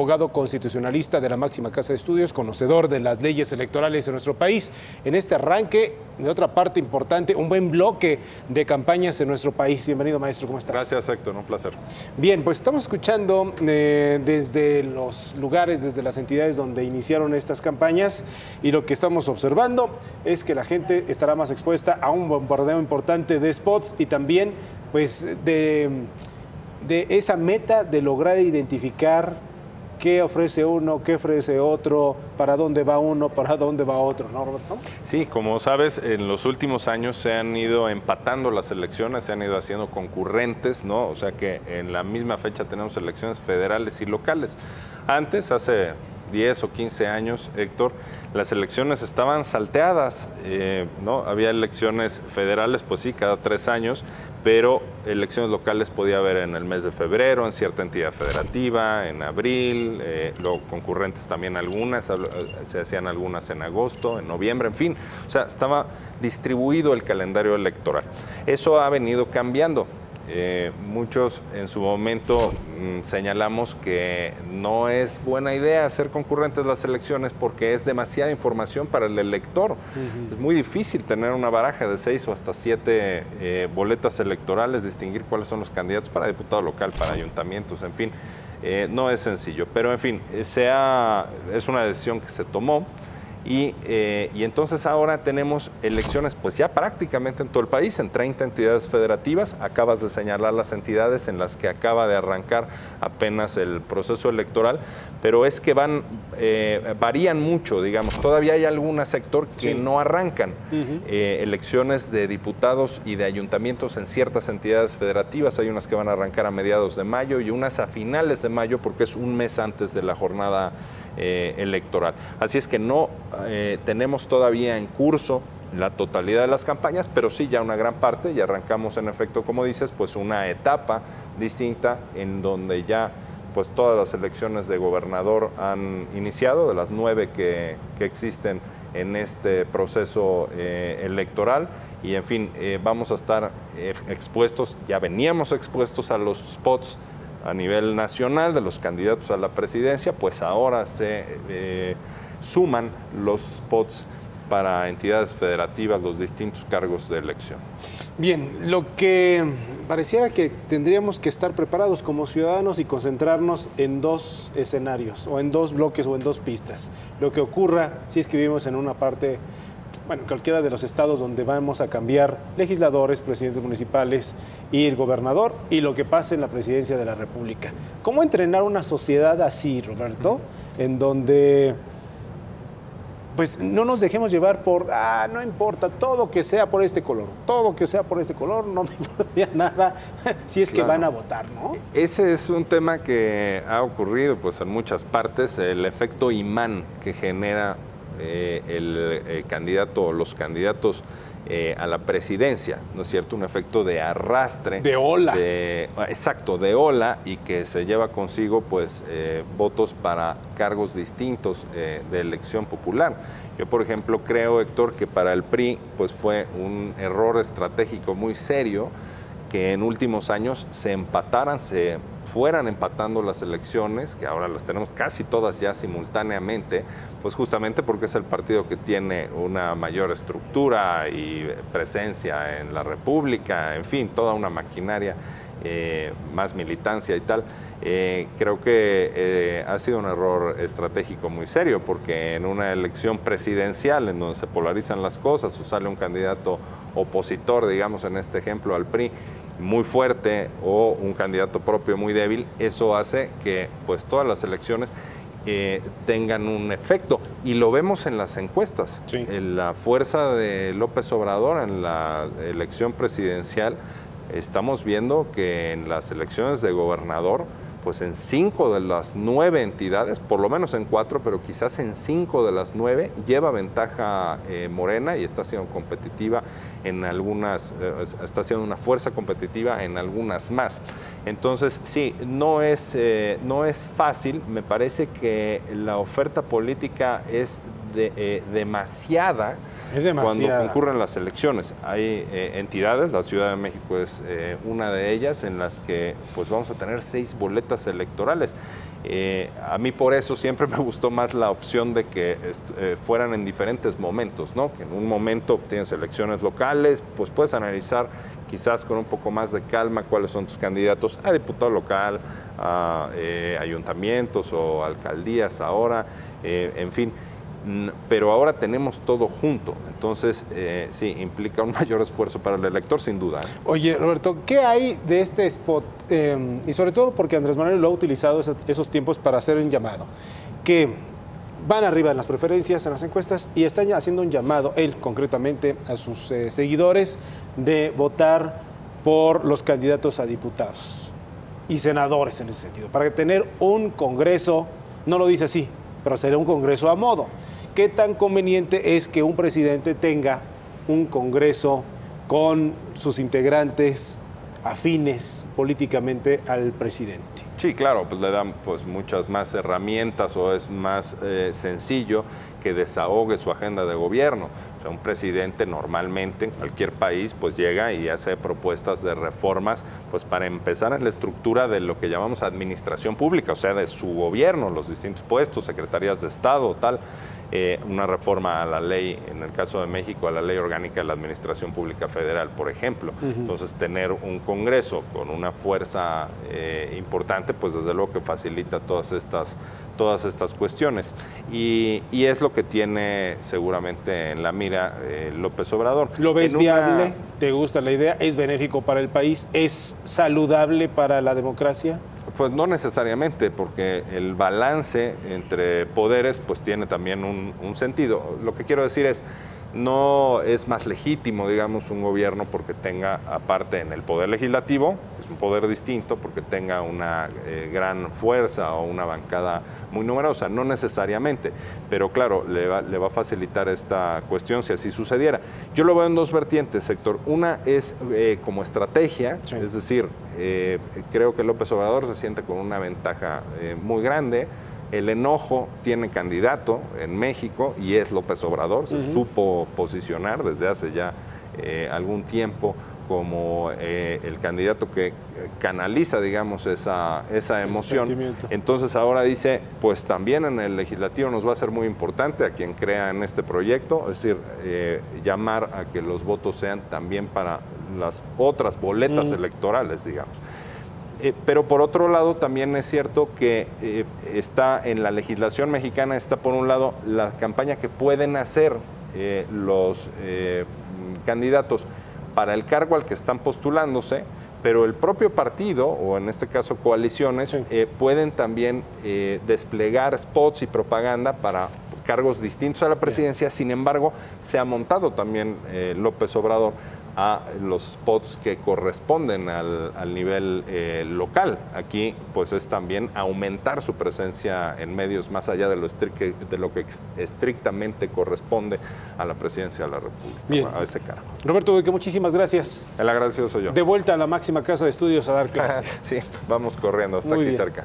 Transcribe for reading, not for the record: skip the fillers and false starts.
abogado constitucionalista de la máxima casa de estudios, conocedor de las leyes electorales de nuestro país. En este arranque, de otra parte importante, un buen bloque de campañas en nuestro país. Bienvenido, maestro, ¿cómo estás? Gracias, Héctor, un placer. Bien, pues estamos escuchando desde los lugares, desde las entidades donde iniciaron estas campañas, y lo que estamos observando es que la gente estará más expuesta a un bombardeo importante de spots y también pues de esa meta de lograr identificar qué ofrece uno, qué ofrece otro, para dónde va uno, para dónde va otro, ¿no, Roberto? Sí, como sabes, en los últimos años se han ido empatando las elecciones, se han ido haciendo concurrentes, ¿no? O sea que en la misma fecha tenemos elecciones federales y locales. Antes, hace 10 o 15 años, Héctor, las elecciones estaban salteadas, ¿no? Había elecciones federales, pues sí, cada 3 años, pero elecciones locales podía haber en el mes de febrero, en cierta entidad federativa, en abril, luego concurrentes también algunas, se hacían algunas en agosto, en noviembre, en fin, o sea, estaba distribuido el calendario electoral. Eso ha venido cambiando. Muchos en su momento señalamos que no es buena idea hacer concurrentes las elecciones porque es demasiada información para el elector. Es muy difícil tener una baraja de 6 o hasta 7 boletas electorales, distinguir cuáles son los candidatos para diputado local, para ayuntamientos, en fin. No es sencillo, pero en fin, es una decisión que se tomó. Y entonces ahora tenemos elecciones pues ya prácticamente en todo el país, en 30 entidades federativas. Acabas de señalar las entidades en las que acaba de arrancar apenas el proceso electoral, pero es que varían mucho, digamos. Todavía hay algún sector que no arrancan. Elecciones de diputados y de ayuntamientos en ciertas entidades federativas. Hay unas que van a arrancar a mediados de mayo y unas a finales de mayo porque es un mes antes de la jornada electoral. Así es que no tenemos todavía en curso la totalidad de las campañas, pero sí ya una gran parte, y arrancamos en efecto, como dices, pues una etapa distinta en donde ya pues todas las elecciones de gobernador han iniciado, de las 9 que existen en este proceso electoral, y en fin, vamos a estar expuestos, ya veníamos expuestos a los spots a nivel nacional de los candidatos a la presidencia, pues ahora se suman los spots para entidades federativas, los distintos cargos de elección. Bien, lo que pareciera que tendríamos que estar preparados como ciudadanos y concentrarnos en 2 escenarios, o en 2 bloques, o en 2 pistas. Lo que ocurra si es que vivimos en una parte, bueno, cualquiera de los estados donde vamos a cambiar legisladores, presidentes municipales y el gobernador, y lo que pase en la presidencia de la República. ¿Cómo entrenar una sociedad así, Roberto, en donde pues no nos dejemos llevar por, no importa, todo que sea por este color, todo que sea por este color, no me importaría nada si es que van a votar, ¿no? Ese es un tema que ha ocurrido pues en muchas partes, el efecto imán que genera el candidato o los candidatos a la presidencia, ¿no es cierto? Un efecto de arrastre. De ola. Exacto, de ola, y que se lleva consigo pues votos para cargos distintos de elección popular. Yo, por ejemplo, creo, Héctor, que para el PRI pues fue un error estratégico muy serio que en últimos años se fueran empatando las elecciones, que ahora las tenemos casi todas ya simultáneamente, pues justamente porque es el partido que tiene una mayor estructura y presencia en la República, en fin, toda una maquinaria, más militancia y tal. Creo que ha sido un error estratégico muy serio, porque en una elección presidencial en donde se polarizan las cosas, o sale un candidato opositor, digamos en este ejemplo al PRI, muy fuerte, o un candidato propio muy débil, eso hace que pues todas las elecciones tengan un efecto, y lo vemos en las encuestas. Sí. La fuerza de López Obrador en la elección presidencial, estamos viendo que en las elecciones de gobernador, pues en 5 de las 9 entidades, por lo menos en 4, pero quizás en 5 de las 9, lleva ventaja Morena, y está siendo competitiva en algunas, está siendo una fuerza competitiva en algunas más. Entonces, sí, no es fácil. Me parece que la oferta política es demasiada cuando concurren las elecciones. Hay entidades, la Ciudad de México es una de ellas, en las que pues vamos a tener 6 boletas electorales. A mí por eso siempre me gustó más la opción de que fueran en diferentes momentos, ¿no? Que en un momento tienes elecciones locales, pues puedes analizar quizás con un poco más de calma cuáles son tus candidatos a diputado local, a ayuntamientos o alcaldías ahora, en fin. Pero ahora tenemos todo junto, entonces sí, implica un mayor esfuerzo para el elector, sin duda. Oye, Roberto, ¿qué hay de este spot? Y sobre todo porque Andrés Manuel lo ha utilizado esos tiempos para hacer un llamado, que van arriba en las preferencias, en las encuestas, y están haciendo un llamado, él concretamente, a sus seguidores, de votar por los candidatos a diputados y senadores en ese sentido, para tener un Congreso, no lo dice así, pero será un Congreso a modo. ¿Qué tan conveniente es que un presidente tenga un Congreso con sus integrantes afines políticamente al presidente? Sí, claro, pues le dan pues muchas más herramientas, o es más sencillo que desahogue su agenda de gobierno. O sea, un presidente normalmente en cualquier país pues llega y hace propuestas de reformas pues para empezar en la estructura de lo que llamamos administración pública, o sea, de su gobierno, los distintos puestos, secretarías de Estado, tal. Una reforma a la ley, en el caso de México, a la ley orgánica de la Administración Pública Federal, por ejemplo. Entonces, tener un Congreso con una fuerza importante, pues desde luego que facilita todas estas cuestiones. Y es lo que tiene seguramente en la mira López Obrador. ¿Lo ves viable? ¿Te gusta la idea? ¿Es benéfico para el país? ¿Es saludable para la democracia? Pues no necesariamente, porque el balance entre poderes pues tiene también un sentido. Lo que quiero decir es, no es más legítimo, digamos, un gobierno porque tenga, aparte en el poder legislativo, es un poder distinto, porque tenga una gran fuerza o una bancada muy numerosa, no necesariamente, pero claro, le va a facilitar esta cuestión si así sucediera. Yo lo veo en 2 vertientes, Héctor. Una es como estrategia, sí. Es decir, creo que López Obrador se siente con una ventaja muy grande. El enojo tiene candidato en México y es López Obrador. Se supo posicionar desde hace ya algún tiempo como el candidato que canaliza, digamos, esa emoción. Entonces ahora dice, pues también en el legislativo nos va a ser muy importante a quien crea en este proyecto, es decir, llamar a que los votos sean también para las otras boletas electorales, digamos. Pero por otro lado también es cierto que está en la legislación mexicana, está por un lado la campaña que pueden hacer los candidatos para el cargo al que están postulándose, pero el propio partido, o en este caso coaliciones, pueden también desplegar spots y propaganda para cargos distintos a la presidencia. Sin embargo, se ha montado también López Obrador a los spots que corresponden al nivel local. Aquí pues es también aumentar su presencia en medios más allá de lo que estrictamente corresponde a la presidencia de la República. Bien. A ese cargo. Roberto Duque, muchísimas gracias. El agradecido soy yo. De vuelta a la máxima casa de estudios a dar clase. Sí, vamos corriendo hasta aquí cerca.